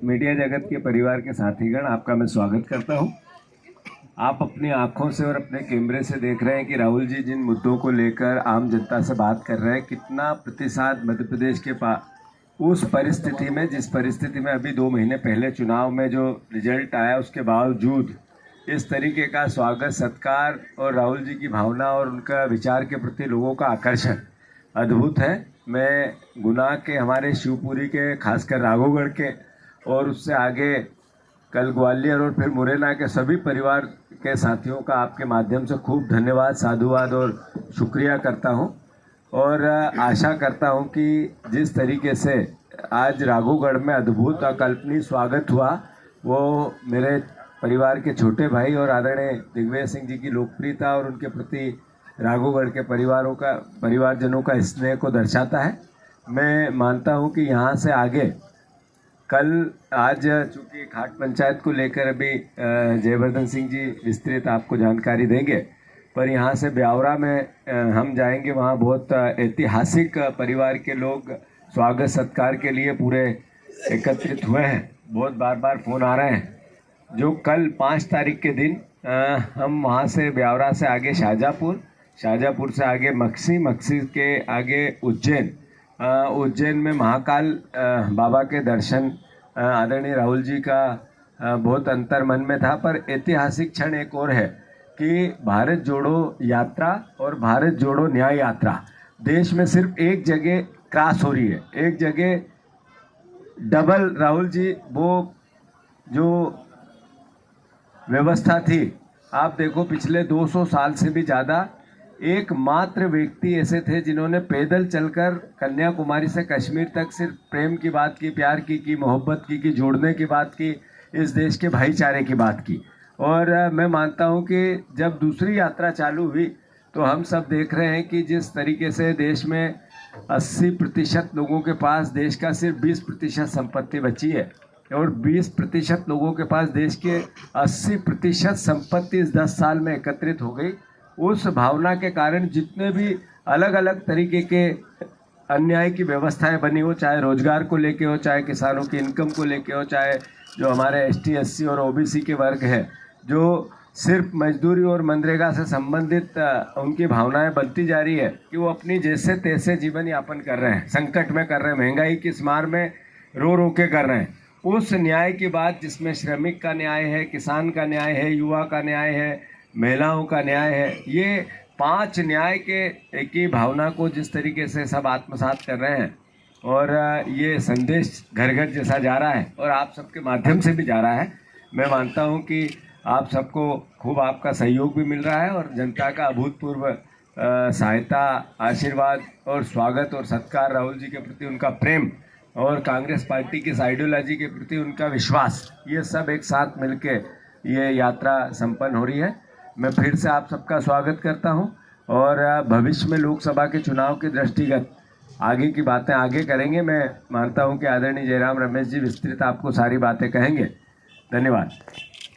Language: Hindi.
मीडिया जगत के परिवार के साथीगण, आपका मैं स्वागत करता हूं। आप अपनी आंखों से और अपने कैमरे से देख रहे हैं कि राहुल जी जिन मुद्दों को लेकर आम जनता से बात कर रहे हैं, कितना प्रतिशत मध्य प्रदेश के उस परिस्थिति में, जिस परिस्थिति में अभी 2 महीने पहले चुनाव में जो रिजल्ट आया, उसके बावजूद इस तरीके का स्वागत, सत्कार और राहुल जी की भावना और उनका विचार के प्रति लोगों का आकर्षण अद्भुत है। मैं गुना के, हमारे शिवपुरी के, खासकर राघोगढ़ के और उससे आगे कल ग्वालियर और फिर मुरैना के सभी परिवार के साथियों का आपके माध्यम से खूब धन्यवाद, साधुवाद और शुक्रिया करता हूं। और आशा करता हूं कि जिस तरीके से आज राघोगढ़ में अद्भुत अकल्पनीय स्वागत हुआ, वो मेरे परिवार के छोटे भाई और आदरणीय दिग्विजय सिंह जी की लोकप्रियता और उनके प्रति राघोगढ़ के परिवारजनों का स्नेह को दर्शाता है। मैं मानता हूं कि यहाँ से आगे आज चूँकि घाट पंचायत को लेकर अभी जयवर्धन सिंह जी विस्तृत आपको जानकारी देंगे, पर यहाँ से ब्यावरा में हम जाएंगे। वहाँ बहुत ऐतिहासिक परिवार के लोग स्वागत सत्कार के लिए पूरे एकत्रित हुए हैं। बहुत बार फ़ोन आ रहे हैं। जो कल 5 तारीख के दिन हम वहाँ से ब्यावरा से आगे शाहजहाँपुर से आगे मक्सी के आगे उज्जैन में महाकाल बाबा के दर्शन आदरणीय राहुल जी का बहुत अंतर मन में था। पर ऐतिहासिक क्षण एक और है कि भारत जोड़ो यात्रा और भारत जोड़ो न्याय यात्रा देश में सिर्फ एक जगह क्रॉस हो रही है, एक जगह डबल। राहुल जी, वो जो व्यवस्था थी, आप देखो पिछले 200 साल से भी ज़्यादा एकमात्र व्यक्ति ऐसे थे जिन्होंने पैदल चलकर कन्याकुमारी से कश्मीर तक सिर्फ प्रेम की बात की, प्यार की मोहब्बत की, जोड़ने की बात की, इस देश के भाईचारे की बात की। और मैं मानता हूं कि जब दूसरी यात्रा चालू हुई तो हम सब देख रहे हैं कि जिस तरीके से देश में 80% लोगों के पास देश का सिर्फ 20% संपत्ति बची है और 20% लोगों के पास देश के 80% संपत्ति इस 10 साल में एकत्रित हो गई। उस भावना के कारण जितने भी अलग अलग तरीके के अन्याय की व्यवस्थाएं बनी हो, चाहे रोजगार को लेके हो, चाहे किसानों की इनकम को लेके हो, चाहे जो हमारे ST SC और OBC के वर्ग हैं, जो सिर्फ मजदूरी और मनरेगा से संबंधित उनकी भावनाएं बनती जा रही है कि वो अपनी जैसे तैसे जीवन यापन कर रहे हैं, संकट में कर रहे हैं, महंगाई की इस मार में रो के कर रहे हैं। उस न्याय की बात जिसमें श्रमिक का न्याय है, किसान का न्याय है, युवा का न्याय है, महिलाओं का न्याय है, ये 5 न्याय के एक ही भावना को जिस तरीके से सब आत्मसात कर रहे हैं और ये संदेश घर घर जैसा जा रहा है और आप सबके माध्यम से भी जा रहा है। मैं मानता हूं कि आप सबको खूब आपका सहयोग भी मिल रहा है और जनता का अभूतपूर्व सहायता, आशीर्वाद और स्वागत और सत्कार, राहुल जी के प्रति उनका प्रेम और कांग्रेस पार्टी की इस आइडियोलॉजी के प्रति उनका विश्वास, ये सब एक साथ मिलके ये यात्रा संपन्न हो रही है। मैं फिर से आप सबका स्वागत करता हूं और भविष्य में लोकसभा के चुनाव के दृष्टिगत आगे की बातें आगे करेंगे। मैं मानता हूं कि आदरणीय जयराम रमेश जी विस्तृत आपको सारी बातें कहेंगे। धन्यवाद।